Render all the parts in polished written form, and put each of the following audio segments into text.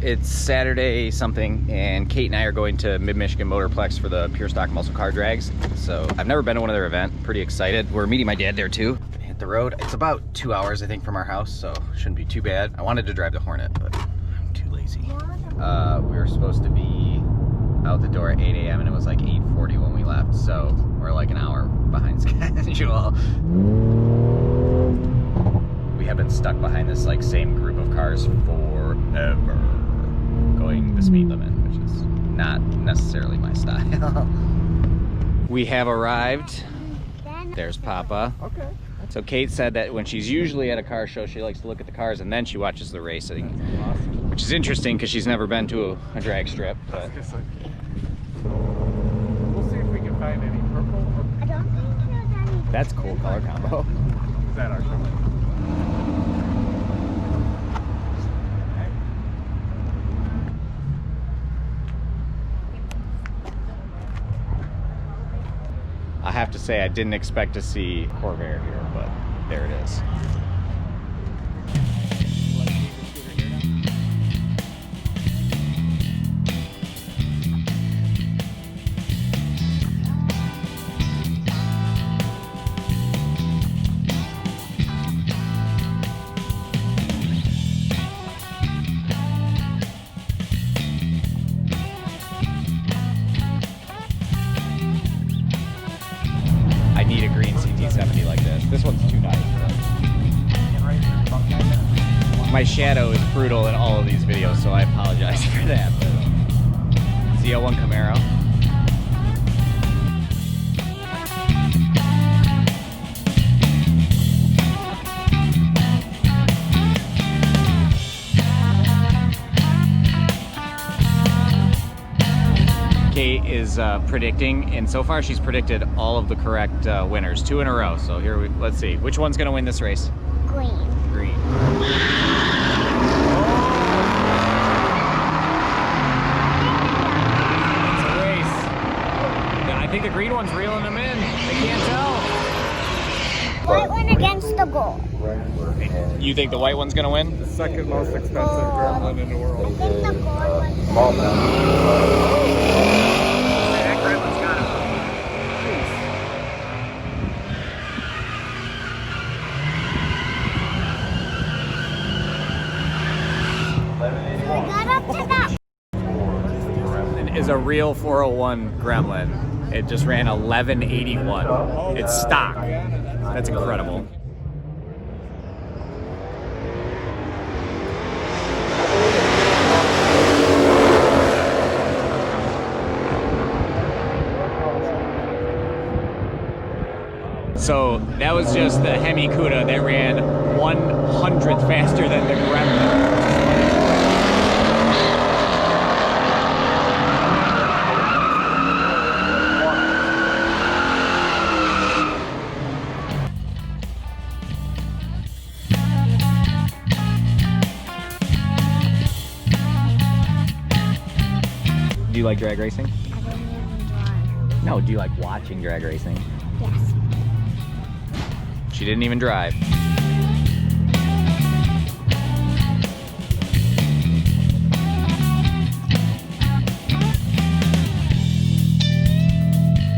it's Saturday something, and Kate and I are going to MidMichigan Motorplex for the Pure Stock Muscle Car Drags. So I've never been to one of their events. Pretty excited. We're meeting my dad there too. Gonna hit the road. It's about 2 hours, I think, from our house, so shouldn't be too bad. I wanted to drive the Hornet, but I'm too lazy. We were supposed to be out the door at 8 a.m. and it was like 8:40 when we left, so we're like an hour behind schedule. We have been stuck behind this like same group of cars forever, going the speed limit, which is not necessarily my style. We have arrived. There's Papa. Okay. So Kate said that when she's usually at a car show, she likes to look at the cars and then she watches the racing, which is interesting because she's never been to a drag strip. But we'll see if we can find any purple. I don't think there's any. That's a cool color combo. Is that our show? I have to say I didn't expect to see Corvair here, but there it is. I need a green CT70 like this. This one's too nice. My shadow is brutal in all of these videos, so I apologize for that. ZL1 Camaro. Kate is predicting, and so far she's predicted all of the correct winners, 2 in a row. So here let's see, which one's gonna win this race? Green. Green. It's a race. I think the green one's reeling them in. I can't tell. White one against the goal. You think the white one's gonna win? The second most expensive gremlin in the I world. think the gold one's Small man. That gremlin's got it. We got up to that. Is a real 401 Gremlin. It just ran 1181. It's stock. That's incredible. So that was just the Hemi Cuda that ran 1/100th faster than the Gremlin. Do you like drag racing? I don't even drive. No, do you like watching drag racing? Yes. She didn't even drive.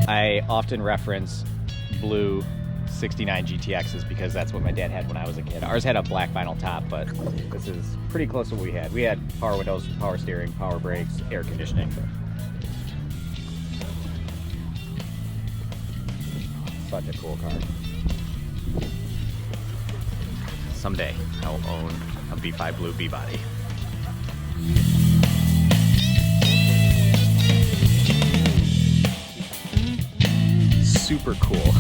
I often reference blue 69 GTXs because that's what my dad had when I was a kid. Ours had a black vinyl top, but this is pretty close to what we had. We had power windows, power steering, power brakes, air conditioning. Such a cool car. Someday I'll own a B5 Blue B-body. Super cool.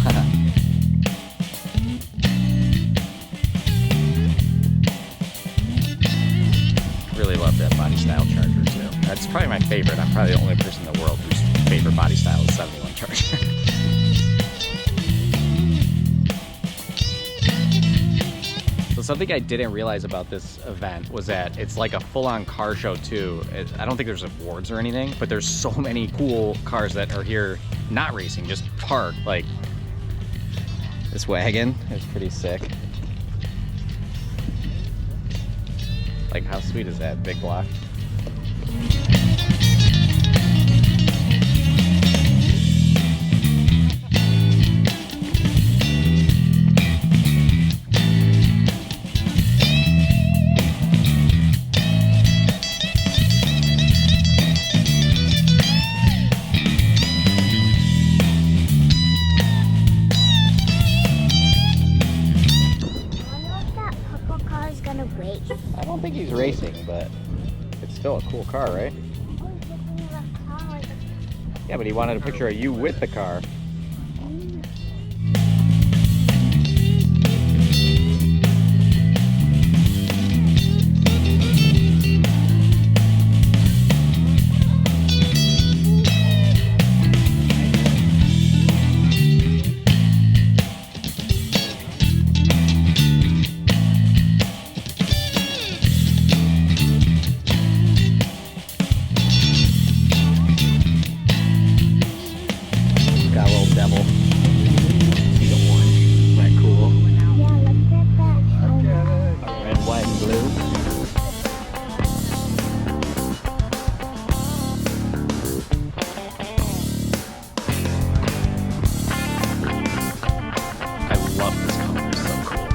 Really love that body style Charger too. That's probably my favorite. I'm probably the only person in the world whose favorite body style is 71 Charger. So something I didn't realize about this event was that it's like a full-on car show too. I don't think there's awards or anything, but there's so many cool cars that are here not racing, just parked. Like this wagon is pretty sick. Like how sweet is that? Big block. I don't think he's racing, but it's still a cool car, right? Yeah, but he wanted a picture of you with the car. Got a little devil. See the orange? Isn't that cool? Yeah, look at that. Red, white, and blue. I love this color. It's so cool.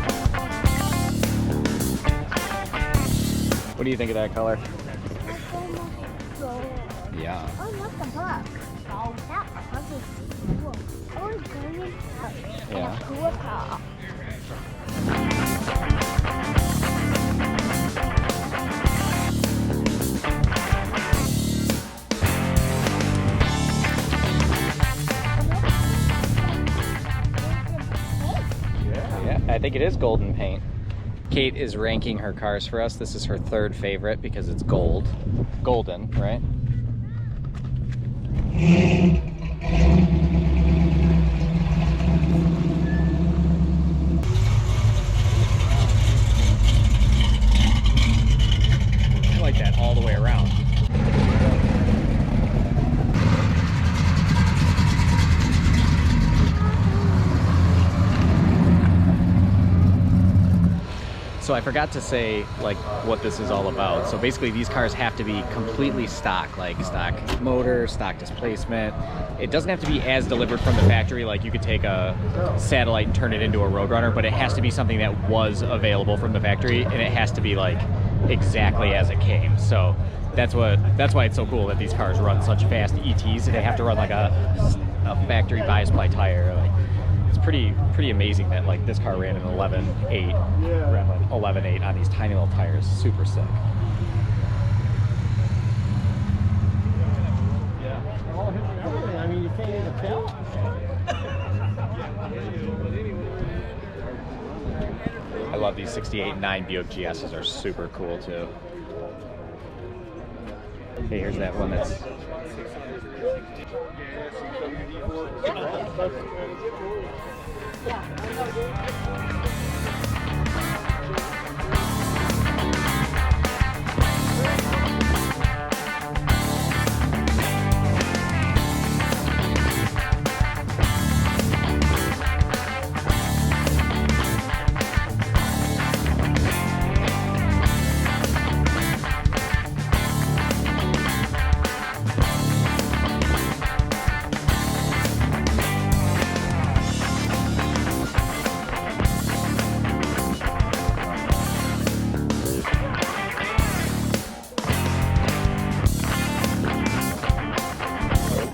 What do you think of that color? Yeah. Oh, look, the book. Oh, that book is cool. Oh, it's green. Yeah. A cool car. Yeah, I think it is golden paint. Kate is ranking her cars for us. This is her third favorite because it's gold. Golden, right? I like that all the way around. So I forgot to say like what this is all about. So basically these cars have to be completely stock, like stock motor, stock displacement. It doesn't have to be as delivered from the factory, like you could take a satellite and turn it into a Roadrunner, but it has to be something that was available from the factory, and it has to be like exactly as it came. So that's why it's so cool that these cars run such fast ETs. They have to run like a factory bias ply tire. Like, it's pretty amazing that like this car ran an 11.8, ran like 11.8 on these tiny little tires. Super sick. I mean, you can't even tell. I love these 68.9 Buick GSs, are super cool too. Okay, here's that one that's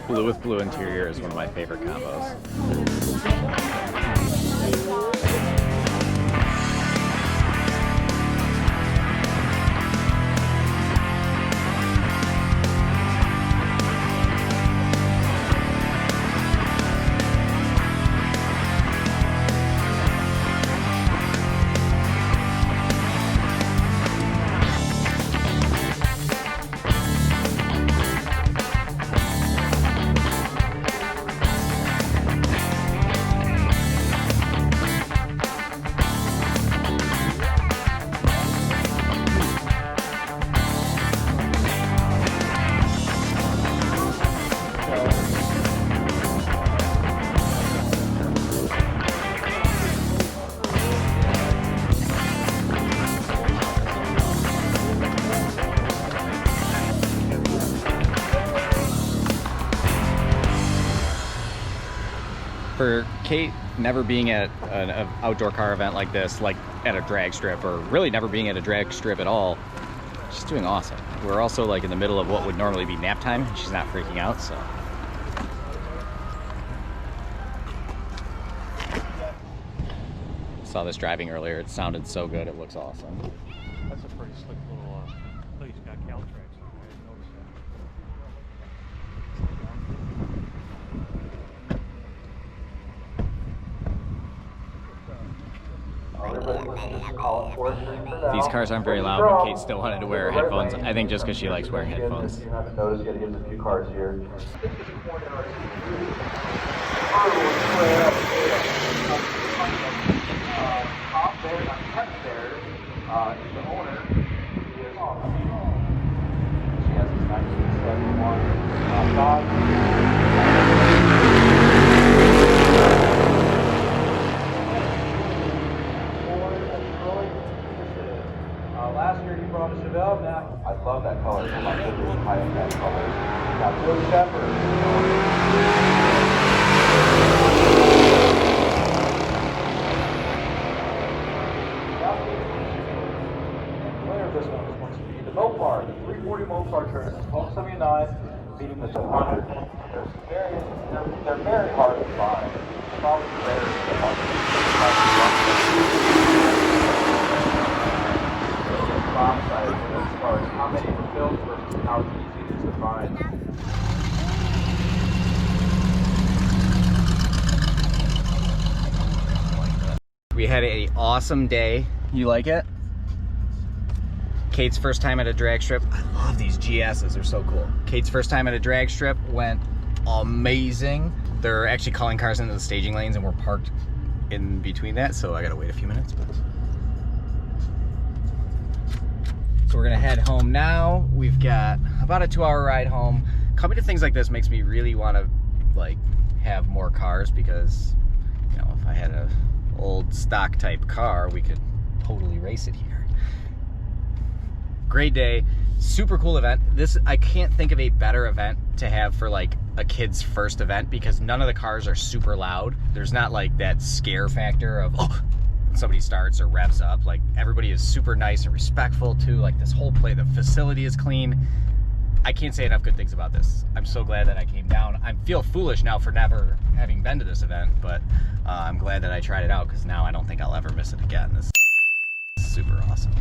blue with blue interior is one of my favorite combos. for Kate never being at an outdoor car event like this, like at a drag strip, or really never being at a drag strip at all, she's doing awesome. We're also like in the middle of what would normally be nap time, and she's not freaking out, so. Saw this driving earlier. It sounded so good. It looks awesome. That's a pretty slick little place. Got Caltrax on there. I didn't notice that. These cars aren't very loud, but Kate still wanted to wear headphones. I think just because she likes wearing headphones. If you haven't noticed yet, here's a few cars here. Top there, not kept there, is the owner. She has this 1971 Dodge. Last year he brought a Chevelle back. I love that color. I love the high end that color. Got Bill Shepard. This one is going to be the Mopar, the 340 Mopar turn. It's 1279, beating the 200. They're very hard to find. Probably better than hard to as far as how many were built versus how easy it is to find. We had an awesome day. You like it? Kate's first time at a drag strip. I love these GSs, they're so cool. Kate's first time at a drag strip went amazing. They're actually calling cars into the staging lanes and we're parked in between that, so I gotta wait a few minutes. So we're gonna head home now. We've got about a 2-hour ride home. Coming to things like this makes me really wanna like have more cars because, you know, if I had a old stock type car, we could totally race it here. Great day, super cool event. This, I can't think of a better event to have for like a kid's first event because none of the cars are super loud. There's not like that scare factor of, oh, when somebody starts or revs up. Like everybody is super nice and respectful too. Like this whole play, the facility is clean. I can't say enough good things about this. I'm so glad that I came down. I feel foolish now for never having been to this event, but I'm glad that I tried it out because now I don't think I'll ever miss it again. This is super awesome.